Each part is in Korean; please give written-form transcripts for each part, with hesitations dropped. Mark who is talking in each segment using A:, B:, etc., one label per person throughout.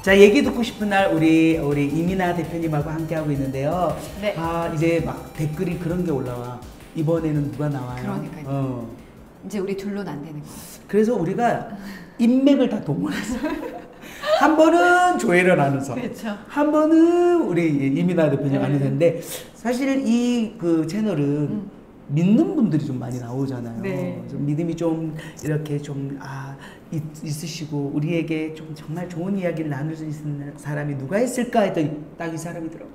A: 자, 얘기 듣고 싶은 날 우리 이민아 대표님하고 함께 하고 있는데요.
B: 네.
A: 아, 이제 막 댓글이 그런 게 올라와. 이번에는 누가 나와요?
B: 그러니까요. 이제 우리 둘로는 안 되는 거야.
A: 그래서 우리가 인맥을 다 동원해서 한 번은 조혜련 아나운서,
B: 그렇죠.
A: 한 번은 우리 이민아 대표님 아나운서인데 사실 이 그 채널은 믿는 분들이 좀 많이 나오잖아요.
B: 네.
A: 좀 믿음이 좀 이렇게 좀 있으시고 우리에게 좀 정말 좋은 이야기를 나눌 수 있는 사람이 누가 있을까 했더니 딱 이 사람이더라고.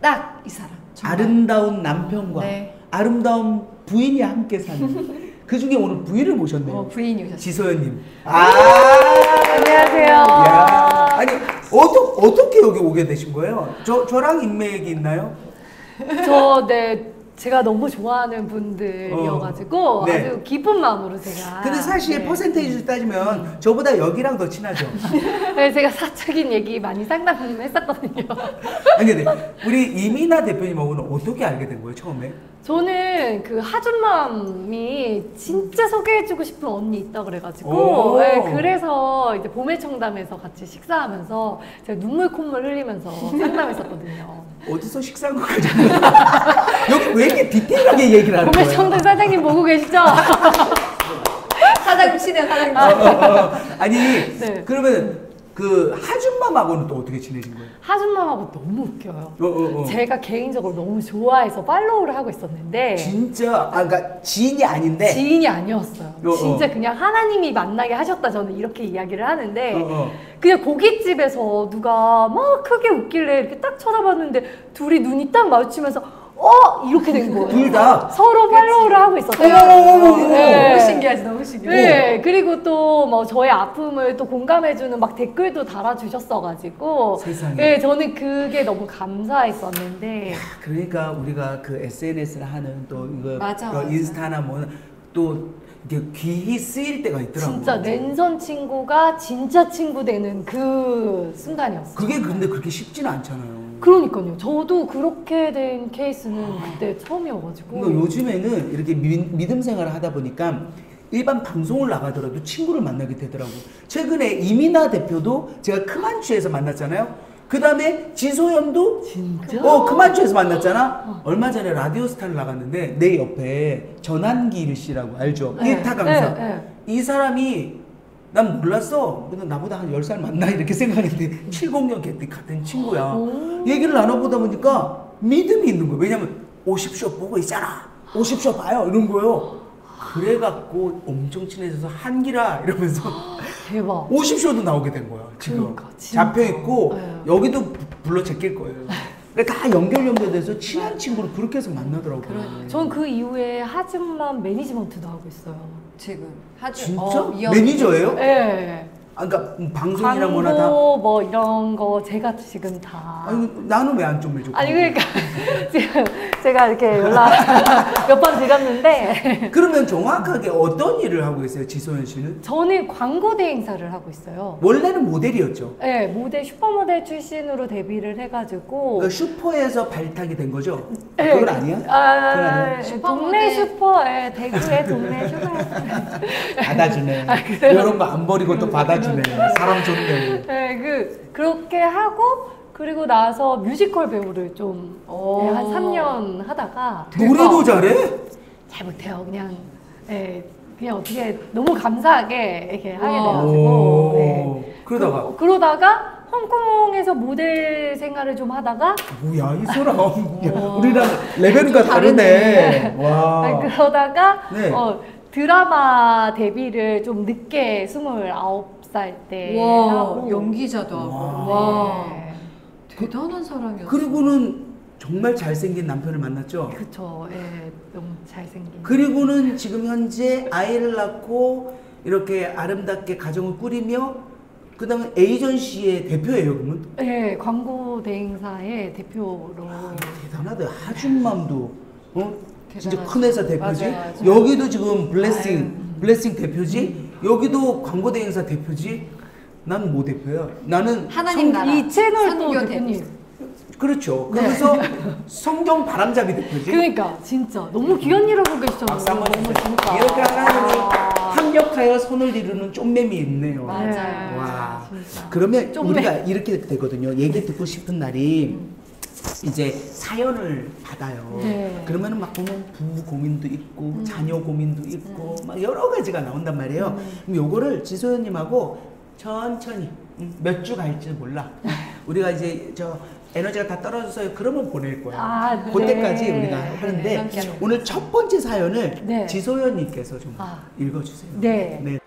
B: 딱 이 사람. 정말.
A: 아름다운 남편과
B: 네.
A: 아름다운 부인이 함께 사는. 그 중에 오늘 부인을 모셨네요.
B: 부인이 오셨어요.
A: 지소연님.
B: 안녕하세요.
A: 야, 아니 어떻게 여기 오게 되신 거예요? 저랑 인맥이 있나요?
C: 제가 너무 좋아하는 분들이어가지고
A: 네.
C: 아주 기쁜 마음으로 제가.
A: 근데 사실
C: 네.
A: 퍼센테이지를 따지면 저보다 여기랑 더 친하죠.
C: 네, 제가 사적인 얘기 많이 상담했었거든요.
A: 아니 근데 우리 이민아 대표님하고는 어떻게 알게 된 거예요 처음에?
C: 저는 그 하준맘이 진짜 소개해주고 싶은 언니 있다 그래가지고 네, 그래서 이제 봄의 청담에서 같이 식사하면서 제가 눈물 콧물 흘리면서 상담했었거든요.
A: 어디서 식사한 것까지 여기 왜 이렇게 디테일하게 얘기를 하는 거예요?
C: 봄의 청담 사장님 보고 계시죠?
B: 사장님 친해요, 사장님.
A: 아니
C: 네.
A: 그러면 그 하준맘하고는 또 어떻게 지내신 거예요?
C: 하준맘하고 너무 웃겨요. 제가 개인적으로 너무 좋아해서 팔로우를 하고 있었는데
A: 진짜 그러니까 지인이 아닌데
C: 지인이 아니었어요. 진짜 그냥 하나님이 만나게 하셨다 저는 이렇게 이야기를 하는데 그냥 고깃집에서 누가 막 크게 웃길래 이렇게 딱 쳐다봤는데 둘이 눈이 딱 마주치면서 이렇게 된 거예요.
A: 둘 다
C: 서로 팔로우를 하고 있었어요.
B: 네. 너무 신기하지, 너무 신기해.
C: 네, 그리고 또 뭐 저의 아픔을 또 공감해주는 막 댓글도 달아주셨어가지고
A: 세상에.
C: 네, 저는 그게 너무 감사했었는데
A: 그러니까 우리가 그 SNS를 하는 또 이거
B: 맞아.
A: 인스타나 뭐 또 이게 귀히 쓰일 때가 있더라고요.
C: 진짜 랜선 친구가 진짜 친구 되는 그 순간이었어요.
A: 그게 근데 그렇게 쉽지는 않잖아요.
C: 그러니까요. 저도 그렇게 된 케이스는 그때 처음이어가지고.
A: 그러니까 요즘에는 이렇게 믿음 생활을 하다 보니까 일반 방송을 나가더라도 친구를 만나게 되더라고요. 최근에 이민아 대표도 제가 크만추에서 만났잖아요. 그 다음에 지소연도
C: 진짜?
A: 크만추에서 만났잖아. 얼마 전에 라디오스타를 나갔는데 내 옆에 전한길 씨라고 알죠?
C: 네,
A: 1타 강사.
C: 네.
A: 이 사람이 난 몰랐어. 근데 나보다 한 10살 많나 이렇게 생각했는데 70년 같은 친구야. 얘기를 나눠보다 보니까 믿음이 있는 거예요. 왜냐면 50쇼 보고 있잖아. 50쇼 봐요. 이런 거요. 그래갖고 엄청 친해져서 한기라 이러면서
C: 대박.
A: 50쇼도 나오게 된 거야. 지금
C: 그러니까, 진짜.
A: 잡혀있고
C: 네.
A: 여기도 불러 제낄 거예요. 그러니까 다 연결돼서 친한 친구를 그렇게 해서 만나더라고요.
C: 전 그 이후에 하준맘 매니지먼트도 하고 있어요.
B: 지금 하준.
A: 진짜? 매니저예요?
C: 네.
A: 그러니까 방송이나 뭐나 다.
C: 광고 뭐 이런 거 제가 지금 다.
A: 아니 나는 왜 안 좀 해줘?
C: 아니 그러니까 지금 제가 이렇게 연락 몇 번 드렸는데
A: 그러면 정확하게 어떤 일을 하고 계세요, 지소연 씨는?
C: 저는 광고 대행사를 하고 있어요.
A: 원래는 모델이었죠.
C: 네, 모델 슈퍼모델 출신으로 데뷔를 해가지고.
A: 그러니까 슈퍼에서 발탁이 된 거죠?
C: 네,
A: 그건 아니야? 그건 아니야?
C: 동네 슈퍼에 대구의 동네 슈퍼에
A: 받아주네. 이런 거 안 버리고 또 받아주네. 사람 좋네.
C: 네, 그렇게 하고 그리고 나서 뮤지컬 배우를 좀 한 3년 하다가
A: 노래도 잘해?
C: 잘 못해요. 그냥 어떻게 너무 감사하게 이렇게 하게 돼가지고. 네. 그러다가 홍콩에서 모델 생활을 좀 하다가
A: 뭐야 이 사람 우리랑 레벨가 다르네. 와.
C: 그러다가
A: 네.
C: 드라마 데뷔를 좀 늦게 29살 때 하고
B: 연기자도 하고. 와. 대단한 사람이었어.
A: 그리고는 정말 잘생긴 남편을 만났죠?
C: 그쵸. 예, 너무 잘생긴.
A: 그리고는 지금 현재 아이를 낳고 이렇게 아름답게 가정을 꾸리며 그 다음에 에이전시의 대표예요 그러면?
C: 네, 광고 대행사의 대표로.
A: 대단하다. 하준맘도 진짜
C: 대단하죠.
A: 큰 회사 대표지.
C: 맞아요.
A: 여기도 지금 블레싱 대표지. 여기도 광고 대행사 대표지. 난 뭐 대표야? 나는
B: 하나님 나라.
C: 이 채널 또
B: 선교
C: 대표님.
A: 그렇죠. 그래서 성경 바람잡이 대표지.
C: 그러니까 진짜 너무 귀한 일을 하고 계시잖아요.
A: 박수 한번
C: 너무
A: 주세요.
C: 진짜.
A: 이렇게 하나님이 한 합력하여 선을 이루는 쫌맴이 있네요.
B: 맞아요.
A: 와.
C: 진짜.
A: 그러면
C: 쫌맴.
A: 우리가 이렇게 되거든요. 얘기 듣고 싶은 날이 이제 사연을 받아요.
C: 네.
A: 그러면은 막 보면 부부 고민도 있고 자녀 고민도 있고 막 여러 가지가 나온단 말이에요. 그럼 요거를 지소연님하고 천천히 몇 주 갈지 몰라. 우리가 이제 저 에너지가 다 떨어졌어요. 그러면 보낼 거야.
C: 아, 네.
A: 그때까지 우리가
B: 네,
A: 하는데
B: 함께하는
A: 오늘 첫 번째 사연을
C: 네.
A: 지소연님께서 좀
C: 아.
A: 읽어주세요.
C: 네.
A: 네.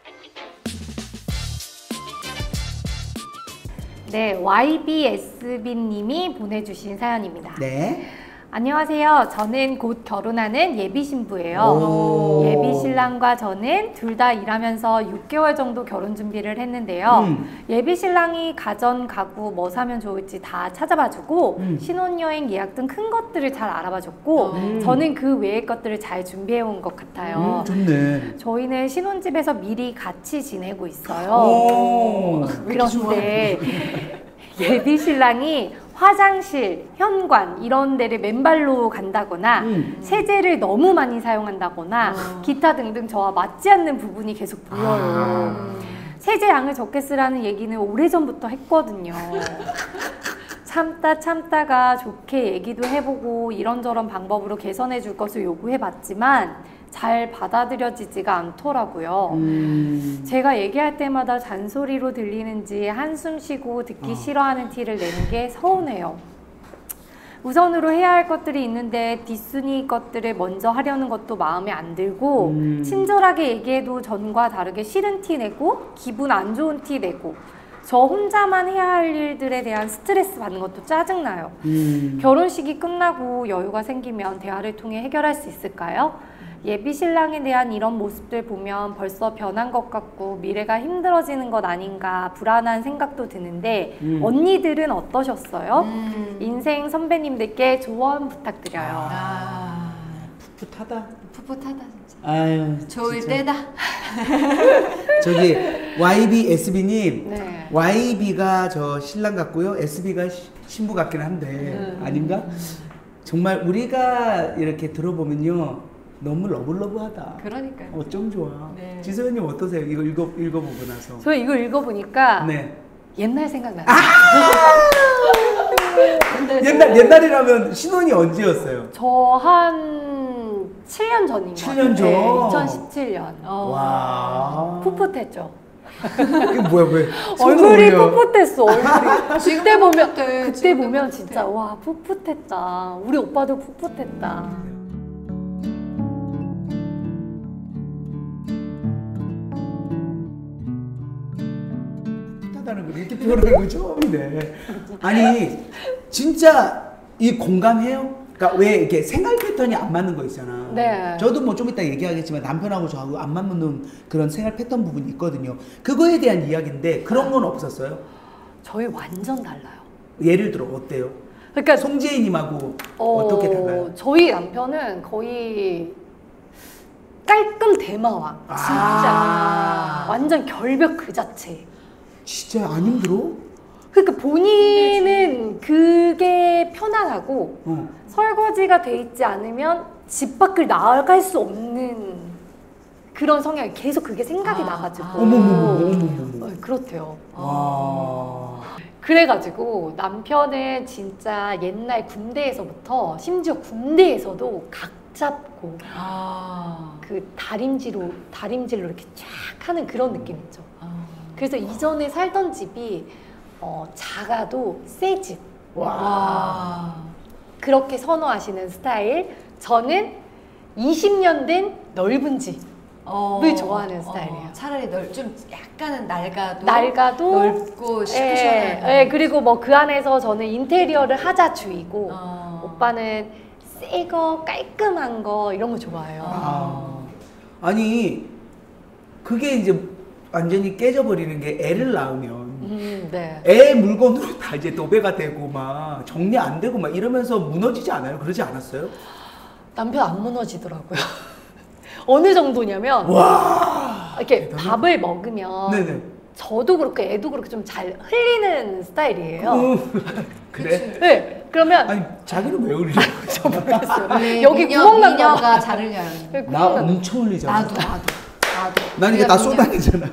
C: 네, YBSB님이 보내주신 사연입니다.
A: 네.
C: 안녕하세요. 저는 곧 결혼하는 예비 신부예요.
A: 오.
C: 예비 신랑과 저는 둘 다 일하면서 6개월 정도 결혼 준비를 했는데요. 예비 신랑이 가전, 가구 뭐 사면 좋을지 다 찾아봐주고 신혼여행 예약 등 큰 것들을 잘 알아봐줬고 저는 그 외의 것들을 잘 준비해온 것 같아요.
A: 좋네.
C: 저희는 신혼집에서 미리 같이 지내고 있어요.
A: 오.
C: 그런데 예비 신랑이 화장실, 현관 이런 데를 맨발로 간다거나 세제를 너무 많이 사용한다거나 기타 등등 저와 맞지 않는 부분이 계속 보여요. 세제 양을 적게 쓰라는 얘기는 오래전부터 했거든요. 참다가 좋게 얘기도 해보고 이런저런 방법으로 개선해 줄 것을 요구해봤지만 잘 받아들여지지가 않더라고요. 제가 얘기할 때마다 잔소리로 들리는지 한숨 쉬고 듣기 싫어하는 티를 내는 게 서운해요. 우선으로 해야 할 것들이 있는데 뒷순위 것들을 먼저 하려는 것도 마음에 안 들고 친절하게 얘기해도 전과 다르게 싫은 티 내고 기분 안 좋은 티 내고 저 혼자만 해야 할 일들에 대한 스트레스 받는 것도 짜증나요. 결혼식이 끝나고 여유가 생기면 대화를 통해 해결할 수 있을까요? 예비 신랑에 대한 이런 모습들 보면 벌써 변한 것 같고 미래가 힘들어지는 것 아닌가 불안한 생각도 드는데 언니들은 어떠셨어요? 인생 선배님들께 조언 부탁드려요.
A: 풋풋하다.
B: 풋풋하다 진짜.
A: 아유.
B: 좋을
A: 진짜.
B: 때다.
A: 저기 YBSB님.
C: 네.
A: YB가 저 신랑 같고요. SB가 신부 같긴 한데 아닌가? 정말 우리가 이렇게 들어보면요. 너무 러블러브하다.
B: 그러니까요.
A: 어쩜 좋아.
B: 네.
A: 지소연님 어떠세요? 이거 읽어보고 나서.
C: 저 이거 읽어보니까
A: 네.
C: 옛날 생각나요.
A: 옛날이라면 신혼이 언제였어요?
C: 저 한 7년 전인 것
A: 7년 전?
C: 네, 2017년.
A: 와.
C: 풋풋했죠.
A: 이게 뭐야 왜?
C: 얼굴이 풋풋했어. 얼굴이.
B: 지금
C: 그때 보면
B: 풋풋해,
C: 그때
B: 지금
C: 보면
B: 풋풋해.
C: 진짜 와 풋풋했다. 우리 오빠도 풋풋했다.
A: 풋하다는 걸 이렇게 표현하는 건 처음이네. 아니 진짜 이 공감해요? 그러니까 왜 이렇게 생활 패턴이 안 맞는 거 있잖아.
C: 네.
A: 저도 뭐 좀 이따 얘기하겠지만 남편하고 저하고 안 맞는 그런 생활 패턴 부분이 있거든요. 그거에 대한 이야기인데 그런 건 없었어요?
C: 저희 완전 달라요.
A: 예를 들어 어때요?
C: 그러니까
A: 송지혜님하고 어떻게 달라요?
C: 저희 남편은 거의 깔끔 대마왕. 진짜 완전 결벽 그 자체.
A: 진짜 안 힘들어?
C: 그러니까 본인은 그게 편안하고 설거지가 돼 있지 않으면 집 밖을 나갈 수 없는 그런 성향이 계속 그게 생각이 나가지고
A: 어머머머.
C: 그렇대요.
A: 와.
C: 그래가지고 남편은 진짜 옛날 군대에서부터 심지어 군대에서도 각 잡고 그 다림질로 이렇게 쫙 하는 그런 느낌 있죠. 그래서 이전에 살던 집이 작아도 새 집.
B: 와.
C: 그렇게 선호하시는 스타일. 저는 20년 된 넓은 집을 좋아하는 스타일이에요.
B: 차라리 좀 약간은 낡아도 넓고
C: 예,
B: 시원한.
C: 예, 그리고 뭐 그 안에서 저는 인테리어를 하자주의고 오빠는 새 거 깔끔한 거 이런 거 좋아해요.
A: 아니 그게 이제 완전히 깨져버리는 게 애를 낳으면
C: 네.
A: 애 물건으로 다 이제 도배가 되고 막 정리 안 되고 막 이러면서 무너지지 않아요? 그러지 않았어요?
C: 남편 안 무너지더라고요. 어느 정도냐면
A: 와.
C: 이렇게 밥을 먹으면
A: 네네.
C: 저도 그렇고 애도 그렇게 좀 잘 흘리는 스타일이에요.
A: 그래?
C: 네. 그러면
A: 아니 자기는 왜 흘리냐고.
C: 저 모르겠어요.
B: 원래
C: 여기 구멍 난 거.
B: 미녀가 잘 흘려요.
A: 나 엄청 흘리잖아.
B: 나도.
A: 난 이게 다 쏟아내잖아.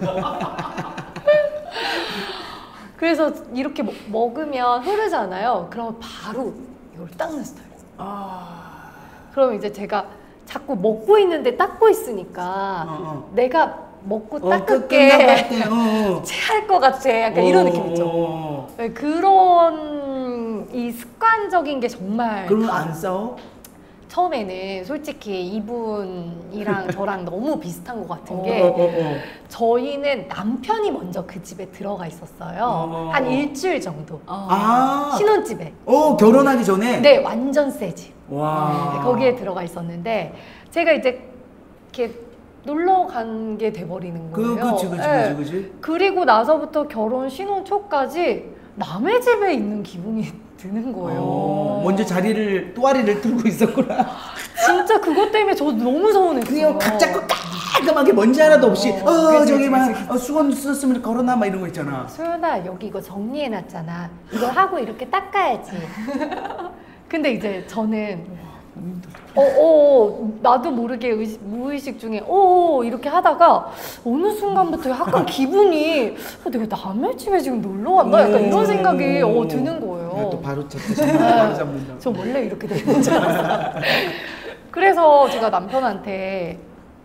C: 그래서 이렇게 먹으면 흐르잖아요. 그러면 바로 이걸 닦는 스타일. 그럼 이제 제가 자꾸 먹고 있는데 닦고 있으니까 내가 먹고 닦을게 체할 것 같아. 약간 이런 느낌 있죠. 네, 그런 이 습관적인 게 정말.
A: 그러면 안 싸워?
C: 처음에는 솔직히 이분이랑 저랑 너무 비슷한 것 같은 게 저희는 남편이 먼저 그 집에 들어가 있었어요. 한 일주일 정도. 신혼집에.
A: 결혼하기 전에?
C: 네, 완전 새 집.
A: 와.
C: 네, 거기에 들어가 있었는데 제가 이제 이렇게 놀러 간 게 돼버리는 거예요.
A: 그치.
C: 그리고 나서부터 결혼 신혼 초까지 남의 집에 있는 기분이 드는 거예요.
A: 먼저 또아리를 들고 있었구나.
C: 진짜 그것 때문에 저 너무 서운했어요.
A: 각 잡고 깔끔하게 먼지 하나도 없이 저기 막 수건 썼으면 걸어놔 막 이런 거 있잖아.
C: 소연아 여기 이거 정리해놨잖아. 이거 하고 이렇게 닦아야지. 근데 이제 저는 나도 모르게 무의식 중에 이렇게 하다가 어느 순간부터 약간 기분이 내가 남의 집에 지금 놀러 왔나? 약간 이런 생각이 드는 거예요.
A: 또 바로 잡는다.
C: 저 원래 이렇게 되는 줄 알았어요. 그래서 제가 남편한테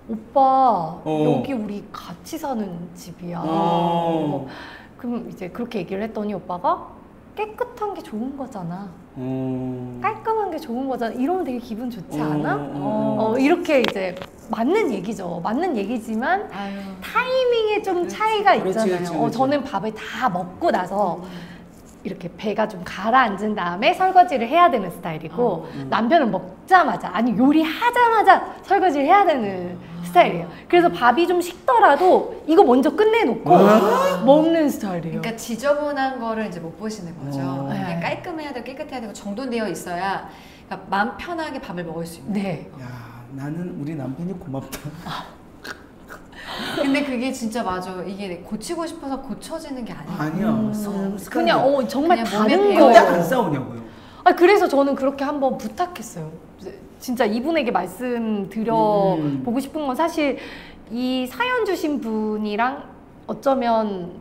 C: 오빠 여기 우리 같이 사는 집이야. 그럼 이제 그렇게 얘기를 했더니 오빠가 깨끗한 게 좋은 거잖아. 깔끔한 게 좋은 거잖아. 이러면 되게 기분 좋지 않아? 이렇게 이제 맞는 얘기죠. 맞는 얘기지만 타이밍에 좀 차이가 있잖아요.
A: 그렇지.
C: 저는 밥을 다 먹고 나서 이렇게 배가 좀 가라앉은 다음에 설거지를 해야 되는 스타일이고 남편은 먹자마자 아니 요리하자마자 설거지를 해야 되는 스타일이에요. 그래서 밥이 좀 식더라도 이거 먼저 끝내놓고 먹는 스타일이에요.
B: 그러니까 지저분한 거를 이제 못 보시는 거죠. 그냥 깔끔해야 되고 깨끗해야 되고 정돈되어 있어야 그러니까 마음 편하게 밥을 먹을 수 있는.
C: 네.
A: 야, 나는 우리 남편이 고맙다.
B: 근데 그게 진짜 맞아. 이게 고치고 싶어서 고쳐지는 게 아니야.
A: 아니야.
C: 그냥 정말
B: 그냥
C: 다른
B: 몸에
C: 거예요.
A: 근데 안 싸우냐고요.
C: 그래서 저는 그렇게 한번 부탁했어요. 진짜 이분에게 말씀드려 보고 싶은 건 사실 이 사연 주신 분이랑 어쩌면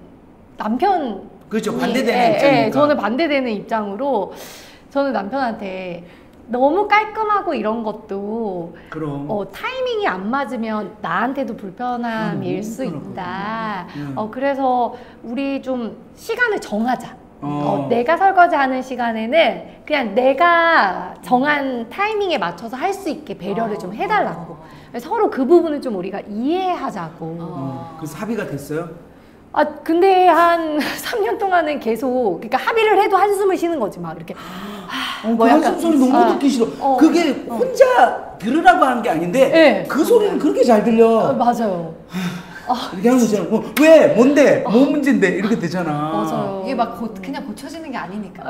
C: 남편
A: 그렇죠. 반대되는 입장이니까.
C: 저는 반대되는 입장으로 저는 남편한테 너무 깔끔하고 이런 것도 타이밍이 안 맞으면 나한테도 불편함일 수 있다. 그래서 우리 좀 시간을 정하자. 내가 설거지하는 시간에는 그냥 내가 정한 타이밍에 맞춰서 할 수 있게 배려를 좀 해달라고. 서로 그 부분을 좀 우리가 이해하자고.
A: 그래서 합의가 됐어요?
C: 근데 한 3년 동안은 계속 그러니까 합의를 해도 한숨을 쉬는 거지 막 이렇게.
A: 그 한숨 소리 너무 듣기 싫어. 그게 혼자 들으라고 하는 게 아닌데 그 소리는 그렇게 잘 들려.
C: 맞아요.
A: 이렇게 하는 거잖아. 왜? 뭔데? 뭐 문제인데? 이렇게 되잖아.
C: 맞아요.
B: 이게 막 그냥 고쳐지는 게 아니니까.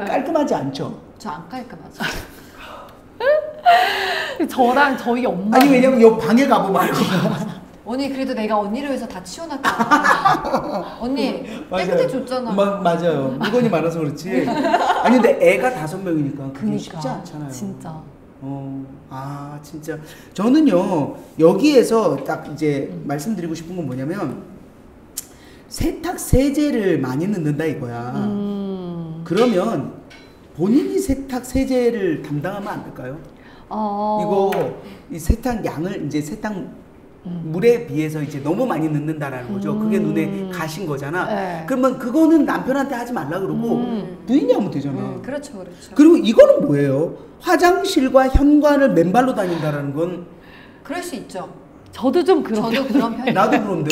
A: 깔끔하지 않죠?
B: 저 안 깔끔하죠.
C: 저랑 저희 엄마.
A: 아니 왜냐면 여 방에 가보면 알고.
B: 언니 그래도 내가 언니를 위해서 다 치워놨잖아. 언니 깨끗해졌잖아.
A: 맞아요. 물건이 많아서 그렇지. 아니 근데 애가 5명이니까 그게 쉽지 않잖아요.
C: 진짜.
A: 진짜 저는요 여기에서 딱 이제 말씀드리고 싶은 건 뭐냐면 세탁 세제를 많이 넣는다 이거야. 그러면 본인이 세탁 세제를 담당하면 안 될까요? 이거 이 세탁 양을 이제 세탁 물에 비해서 이제 너무 많이 넣는다라는 거죠. 그게 눈에 가신 거잖아. 그러면 그거는 남편한테 하지 말라 그러고 부인이 하면 되잖아.
B: 그렇죠.
A: 그리고 이거는 뭐예요? 화장실과 현관을 맨발로 다닌다라는 건
B: 그럴 수 있죠.
C: 저도 좀 그런
B: 저도 그런 편이에요.
A: 나도 그런데.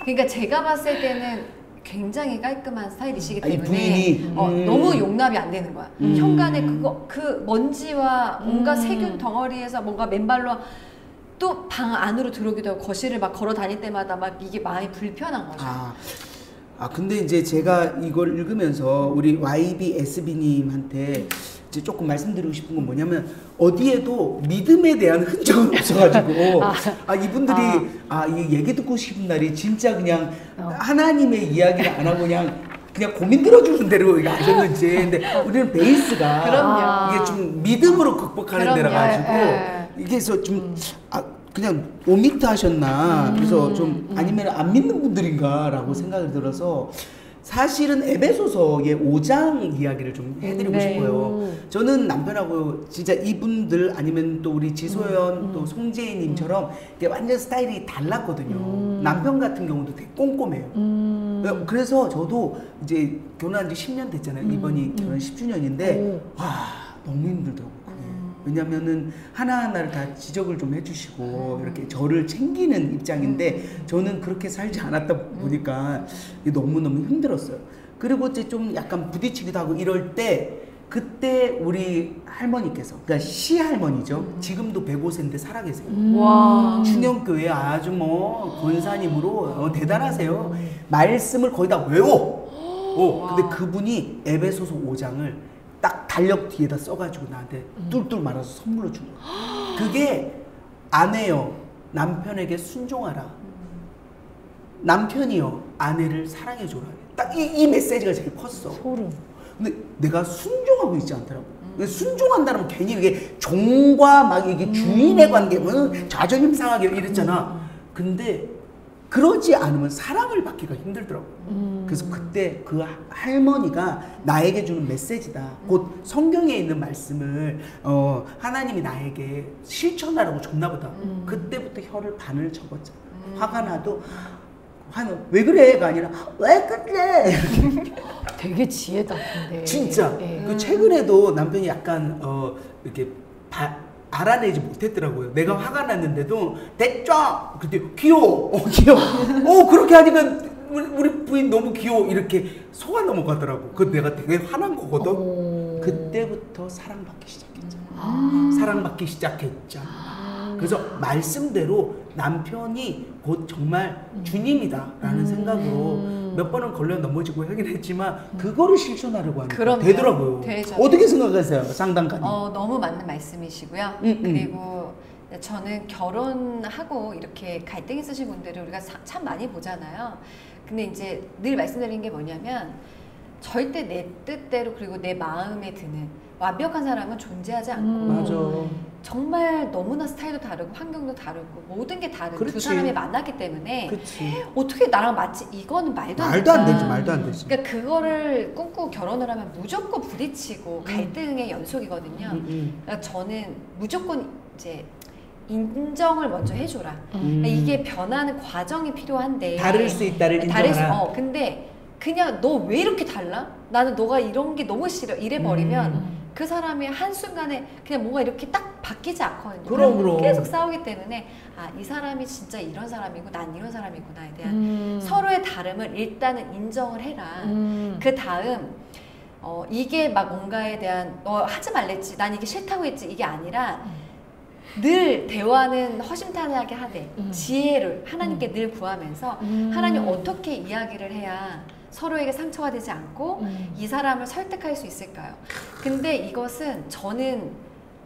B: 그러니까 제가 봤을 때는 굉장히 깔끔한 스타일이시기 때문에
A: 부인이
B: 너무 용납이 안 되는 거야. 현관에 그 먼지와 온갖 세균 덩어리에서 뭔가 맨발로 또 방 안으로 들어오기도 하고 거실을 막 걸어 다닐 때마다 막 이게 많이 불편한 거죠.
A: 근데 이제 제가 이걸 읽으면서 우리 YBSB님한테 이제 조금 말씀드리고 싶은 건 뭐냐면 어디에도 믿음에 대한 흔적은 없어가지고 이분들이 이 얘기 듣고 싶은 날이 진짜 그냥 하나님의 이야기를 안 하고 그냥 고민 들어주는 대로 이거 하셨는지. 근데 우리는 베이스가 이게 좀 믿음으로 극복하는 데라 가지고 이게 좀 그냥 오미트 하셨나 그래서 좀 아니면 안 믿는 분들인가라고 생각이 들어서 사실은 에베소서의 5장 이야기를 좀 해드리고 싶어요. 저는 남편하고 진짜 이분들 아니면 또 우리 지소연 또 송재희님처럼 완전 스타일이 달랐거든요. 남편 같은 경우도 되게 꼼꼼해요. 그래서 저도 이제 결혼한 지 10년 됐잖아요. 이번이 결혼 10주년인데 와 너무 힘들더라고요. 왜냐면은 하나하나를 다 지적을 좀 해주시고 이렇게 저를 챙기는 입장인데 저는 그렇게 살지 않았다 보니까 너무너무 힘들었어요. 그리고 이제 좀 약간 부딪히기도 하고 이럴 때 그때 우리 할머니께서 그러니까 시할머니죠. 지금도 105세인데 살아계세요.
C: 와.
A: 충영교회 아주 뭐 권사님으로 대단하세요. 말씀을 거의 다 외워. 근데 그분이 에베소서 5장을 딱 달력 뒤에다 써가지고 나한테 뚫뚫 말아서 선물로 준 거야. 그게 아내여 남편에게 순종하라. 남편이여 아내를 사랑해줘라. 딱 이 메시지가 제일 컸어.
C: 소름.
A: 근데 내가 순종하고 있지 않더라고. 순종한다면 괜히 이게 종과 막 이게 주인의 관계, 자존심 상하게 이랬잖아. 근데 그러지 않으면 사랑을 받기가 힘들더라고. 그래서 그때 그 할머니가 나에게 주는 메시지다. 곧 성경에 있는 말씀을 하나님이 나에게 실천하라고 줬나 보다. 그때부터 혀를 바늘 접었잖아. 화가 나도 왜 그래가 아니라 왜 그래?
C: 되게 지혜다 근데.
A: 진짜.
C: 예.
A: 그 최근에도 남편이 약간 이렇게 알아내지 못했더라고요. 내가 화가 났는데도 됐죠. 그때 귀여워. 귀여워. 그렇게 하니까 우리 부인 너무 귀여워. 이렇게 속아 넘어가더라고. 그 내가 되게 화난 거거든. 그때부터 사랑받기 시작했잖아. 사랑받기 시작했잖아. 그래서 말씀대로 남편이 곧 정말 주님이다라는 생각으로 몇 번은 걸려 넘어지고 하긴 했지만 그거를 실천하려고 하니까
B: 그럼요.
A: 되더라고요.
B: 되죠.
A: 어떻게 생각하세요? 상담가님.
B: 너무 맞는 말씀이시고요. 그리고 저는 결혼하고 이렇게 갈등 있으신 분들을 우리가 참 많이 보잖아요. 근데 이제 늘 말씀드리는 게 뭐냐면 절대 내 뜻대로 그리고 내 마음에 드는 완벽한 사람은 존재하지 않고
A: 맞아.
B: 정말 너무나 스타일도 다르고 환경도 다르고 모든 게 다른
A: 그렇지.
B: 두 사람이 만났기 때문에
A: 그치.
B: 어떻게 나랑 맞지? 이거는 말도 안
A: 말도 안
B: 된다.
A: 되지, 말도 안 되지.
B: 그러니까 그거를 꿈꾸고 결혼을 하면 무조건 부딪히고 갈등의 연속이거든요. 그러니까 저는 무조건 이제 인정을 먼저 해줘라. 그러니까 이게 변하는 과정이 필요한데
A: 다를 수 있다를 인정하라.
B: 근데 그냥 너 왜 이렇게 달라? 나는 너가 이런 게 너무 싫어. 이래버리면 그 사람이 한순간에 그냥 뭔가 이렇게 딱 바뀌지 않거든요.
A: 그럼.
B: 계속 싸우기 때문에 이 사람이 진짜 이런 사람이고 난 이런 사람이구나에 대한 서로의 다름을 일단은 인정을 해라. 그 다음 이게 막 뭔가에 대한 너 하지 말랬지 난 이게 싫다고 했지 이게 아니라 늘 대화는 허심탄회하게 하되 지혜를 하나님께 늘 구하면서 하나님 어떻게 이야기를 해야 서로에게 상처가 되지 않고 이 사람을 설득할 수 있을까요? 근데 이것은 저는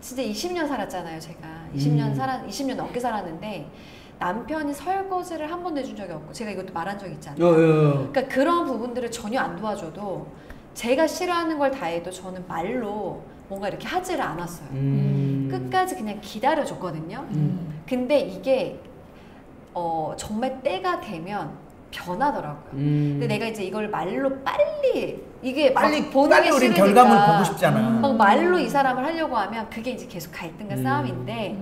B: 진짜 20년 살았잖아요. 제가 20년 넘게 살았는데 남편이 설거지를 한 번도 해준 적이 없고 제가 이것도 말한 적 있잖아요. 그러니까 그런 부분들을 전혀 안 도와줘도 제가 싫어하는 걸 다 해도 저는 말로 뭔가 이렇게 하지를 않았어요. 끝까지 그냥 기다려줬거든요. 근데 이게 정말 때가 되면 변하더라고요. 근데 내가 이제 이걸 말로 빨리 이게
A: 빨리
B: 보는 게
A: 우리
B: 싫으니까
A: 결과물 보고 싶잖아.
B: 막 말로 이 사람을 하려고 하면 그게 이제 계속 갈등과 싸움인데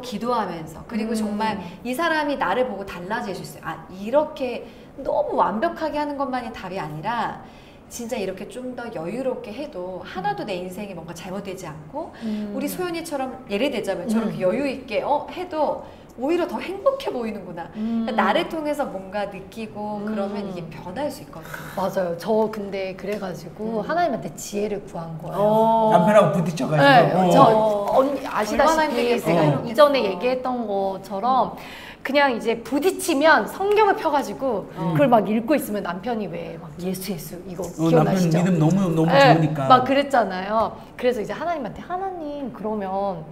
B: 기도하면서 그리고 정말 이 사람이 나를 보고 달라질 수 있어요. 이렇게 너무 완벽하게 하는 것만이 답이 아니라 진짜 이렇게 좀 더 여유롭게 해도 하나도 내 인생이 뭔가 잘못되지 않고 우리 소연이처럼 예를 들자면 저렇게 여유 있게 해도 오히려 더 행복해 보이는구나. 그러니까 나를 통해서 뭔가 느끼고 그러면 이게 변할 수 있거든요.
C: 맞아요. 저 근데 그래가지고 하나님한테 지혜를 구한 거예요.
A: 남편하고 부딪혀가지고.
C: 네, 저 언니 아시다시피
B: 힘들겠어요.
C: 제가 이전에 얘기했던 것처럼 그냥 이제 부딪히면 성경을 펴가지고 그걸 막 읽고 있으면 남편이 왜 막 예수 이거 기억나시죠?
A: 남편 믿음 너무
C: 네,
A: 좋으니까.
C: 막 그랬잖아요. 그래서 이제 하나님한테 하나님 그러면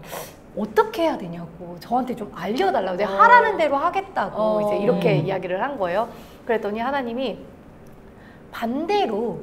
C: 어떻게 해야 되냐고 저한테 좀 알려달라고 내가 하라는 대로 하겠다고 이제 이렇게 이야기를 한 거예요. 그랬더니 하나님이 반대로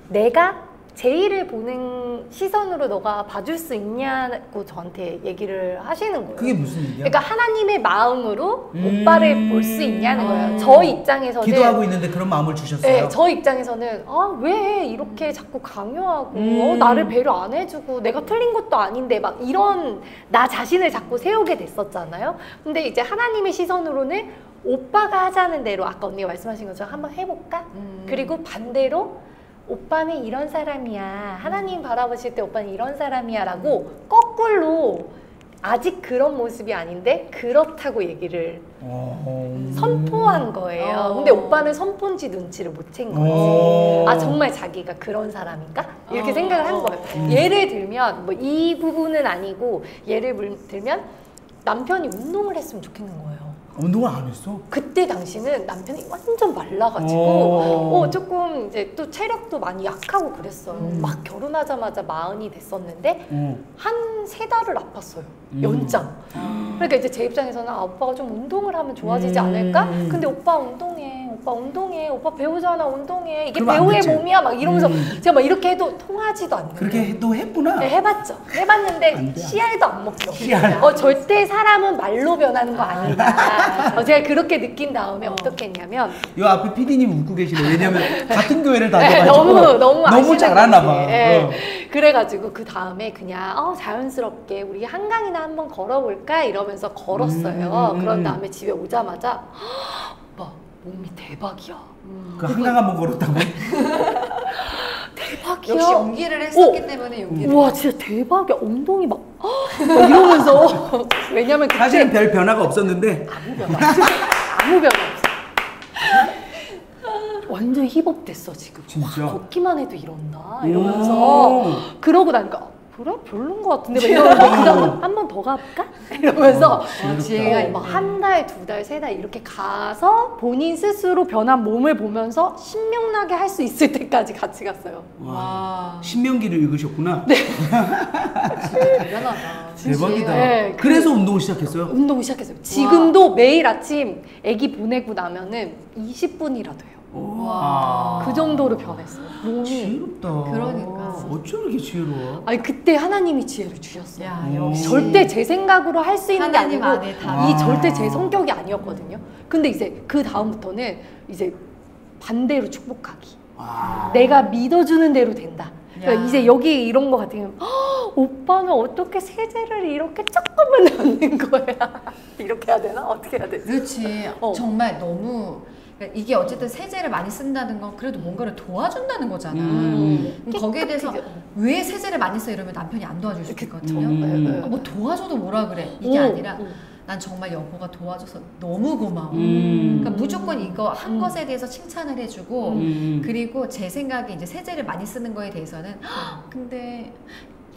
C: 내가 제이를 보는 시선으로 너가 봐줄 수 있냐고 저한테 얘기를 하시는 거예요.
A: 그게 무슨 얘기야?
C: 그러니까 하나님의 마음으로 오빠를 볼 수 있냐는 거예요. 저 입장에서는
A: 기도하고 있는데 그런 마음을 주셨어요?
C: 네, 저 입장에서는 왜 이렇게 자꾸 강요하고 나를 배려 안 해주고 내가 틀린 것도 아닌데 막 이런 나 자신을 자꾸 세우게 됐었잖아요. 근데 이제 하나님의 시선으로는 오빠가 하자는 대로 아까 언니가 말씀하신 것처럼 한번 해볼까? 그리고 반대로 오빠는 이런 사람이야. 하나님 바라보실 때 오빠는 이런 사람이야 라고 거꾸로 아직 그런 모습이 아닌데 그렇다고 얘기를 선포한 거예요. 근데 오빠는 선포인지 눈치를 못 챈 거지. 아 정말 자기가 그런 사람인가? 이렇게 생각을 한 거예요. 예를 들면 뭐 이 부분은 아니고 예를 들면 남편이 운동을 했으면 좋겠는 거예요.
A: 운동을 안 했어?
C: 그때 당시는 남편이 완전 말라가지고 조금 이제 또 체력도 많이 약하고 그랬어요. 막 결혼하자마자 40이 됐었는데 한 3달을 아팠어요. 연장. 그러니까 이제 제 입장에서는 오빠가 좀 운동을 하면 좋아지지 않을까? 근데 오빠 운동해. 오빠 배우잖아. 운동해. 이게 배우의 몸이야. 막 이러면서 제가 막 이렇게 해도 통하지도 않는
A: 그렇게 또 했구나.
C: 네, 해봤죠. 해봤는데 씨알도 안 먹죠.
A: 씨알.
C: 절대 사람은 말로 변하는 거 아니다. 제가 그렇게 느낀 다음에 어떻게 했냐면
A: 요 앞에 PD님 웃고 계시네. 왜냐면 같은 교회를 다녀가지고
C: 너무
A: 잘하나 봐.
C: 네. 그래가지고 그 다음에 그냥 자연스럽게 우리 한강이나 한번 걸어볼까 이러면서 걸었어요. 그런 다음에 집에 오자마자 오빠 몸이 대박이야.
A: 그 한강 한번 걸었다고?
C: 대박이야.
B: 역시 연기를 했었기 때문에 연기를.
C: 우와 진짜 대박이야. 엉덩이 막 이러면서 왜냐면 그때
A: 사실은 별 변화가 없었는데
C: 아무 변화 없어. 아무 변화 없어. 완전 힙업됐어 지금.
A: 진짜?
C: 와, 걷기만 해도 이런다 이러면서 그러고 나니까 그래? 별론 것 같은데 이러면서 한 번 더 가볼까? 이러면서
B: 지혜가
C: 막 한 달, 2달, 3달 이렇게 가서 본인 스스로 변한 몸을 보면서 신명나게 할 수 있을 때까지 같이 갔어요.
B: 와.
A: 신명기를 읽으셨구나.
C: 네.
B: 대단하다.
A: 대박이다.
C: 네,
A: 그래서 운동을 시작했어요?
C: 운동을 시작했어요. 지금도 매일 아침 아기 보내고 나면은 20분이라도 해요.
A: 와.
C: 그 정도로 변했어요. 몸이.
A: 지혜롭다.
B: 그러니까.
A: 어쩜 이렇게 지혜로워?
C: 아니 그때 하나님이 지혜를 주셨어요.
B: 야, 역시.
C: 절대 제 생각으로 할 수 있는 게
B: 하나님
C: 아니고
B: 안에 다.
C: 이 절대 제 성격이 아니었거든요. 근데 이제 그 다음부터는 이제 반대로 축복하기. 내가 믿어주는 대로 된다. 그러니까
B: 야.
C: 이제 여기 이런 거 같으면 오빠는 어떻게 세제를 이렇게 조금만 넣는 거야? 이렇게 해야 되나? 어떻게 해야 되지?
B: 그렇지. 정말 너무 그러니까 이게 어쨌든 세제를 많이 쓴다는 건 그래도 뭔가를 도와준다는 거잖아. 그럼 거기에 대해서 왜 세제를 많이 써 이러면 남편이 안 도와줄 수 있거든요. 뭐 도와줘도 뭐라 그래. 이게 아니라 난 정말 여보가 도와줘서 너무 고마워. 그러니까 무조건 이거 한 것에 대해서 칭찬을 해주고 그리고 제 생각에 이제 세제를 많이 쓰는 거에 대해서는 근데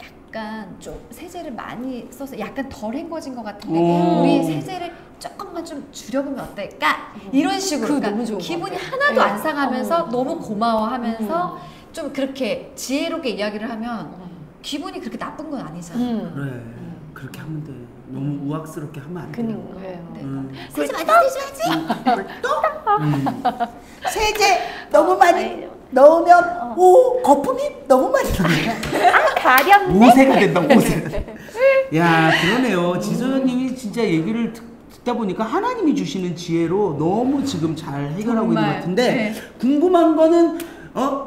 B: 약간 좀 세제를 많이 써서 약간 덜 헹궈진 것 같은데 우리 세제를 조금만 좀 줄여보면 어떨까? 이런 식으로 그러니까
C: 너무 좋은
B: 기분이
C: 것 같아요.
B: 하나도 안 상하면서 너무 고마워하면서 좀 그렇게 지혜롭게 이야기를 하면 기분이 그렇게 나쁜 건 아니잖아.
A: 그래. 그렇게 하면 돼. 너무 우악스럽게 하면 안 돼.
C: 그니까요.
B: 세제 많이 세줘야지.
A: 세제 너무 많이 넣으면 거품이 너무 많이 나네.
C: 가렵네.
A: 오세가 된다. 오세. 야 그러네요. 지소연님이 진짜 얘기를 듣다 보니까 하나님이 주시는 지혜로 너무 지금 잘 해결하고 있는 것 같은데
B: 네.
A: 궁금한 거는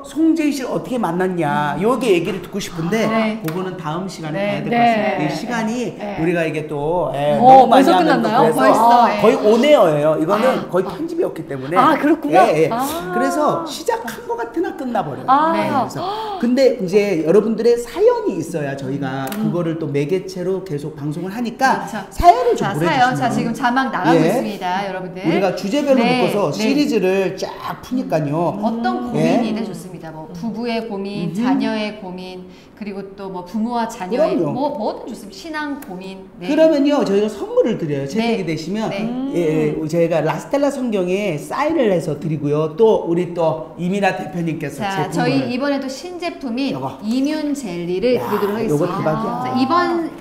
A: 송재희 씨를 어떻게 만났냐 요게 얘기를 듣고 싶은데
B: 네.
A: 그거는 다음 시간에
B: 네.
A: 봐야 될 것
C: 네.
A: 같습니다. 이 시간이
C: 네.
A: 우리가 이게 또 너무 많이
C: 벌써
A: 하면 또
C: 끝났나요?
A: 그래서
B: 벌써, 예.
A: 거의 온에어예요. 이거는 거의 편집이었기 때문에
C: 그렇구나.
A: 예, 예.
C: 아.
A: 그래서 시작한 것 같으나 끝나버려요.
C: 아.
A: 네, 그래서 근데 이제 여러분들의 사연이 있어야 저희가 그거를 또 매개체로 계속 방송을 하니까
B: 그렇죠.
A: 사연을 좀
B: 자,
A: 보내주시면
B: 사연. 자, 지금 자막 나가고
A: 예.
B: 있습니다, 여러분들.
A: 우리가 주제별로
B: 네,
A: 묶어서
B: 네.
A: 시리즈를 쫙 푸니까요.
B: 어떤
A: 예.
B: 고민이든 좋습니다. 뭐 부부의 고민, 자녀의 고민, 그리고 또 뭐 부모와 자녀의
A: 그럼요.
B: 뭐든 좋습니다. 신앙 고민. 네.
A: 그러면요 저희가 선물을 드려요. 채택이
B: 네.
A: 되시면
B: 네.
A: 예, 저희가 라스텔라 성경에 사인을 해서 드리고요. 또 우리 또 이민아 대표님께서
B: 자,
A: 제품을
B: 저희 이번에도 신제품인
A: 요거.
B: 이뮨 젤리를
A: 야,
B: 드리도록 하겠습니다.
A: 요거 대박이야.
B: 자,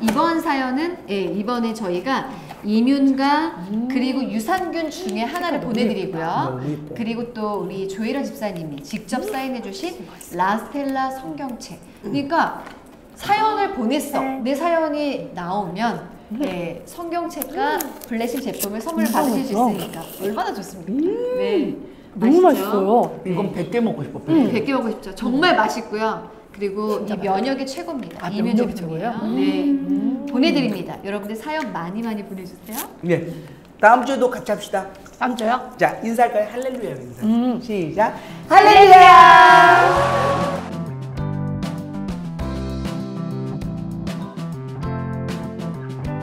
B: 이번 사연은 이번에 저희가 이뮨과 그리고 유산균 중에 하나를 보내드리고요.
A: 너무 예뻐.
B: 그리고 또 우리 조혜련 집사님이 직접 사인해주신 라스텔라 성경책. 그러니까 사연을 보냈어. 내 사연이 나오면 네, 성경책과 블레싱 제품을 선물을 받으실 수 있으니까 얼마나 좋습니까? 네,
C: 너무 맛있어요.
A: 이건 100개 먹고 싶어.
B: 100개 먹고 싶죠. 정말 맛있고요. 그리고 이 면역이 최고입니다. 이
C: 면역이
B: 제품이에요.
C: 최고예요?
B: 네, 보내드립니다. 여러분들 사연 많이 보내주세요.
A: 네. 다음 주에도 같이 합시다.
C: 다음 주요?
A: 자, 인사할까요? 할렐루야 인사. 시작. 할렐루야!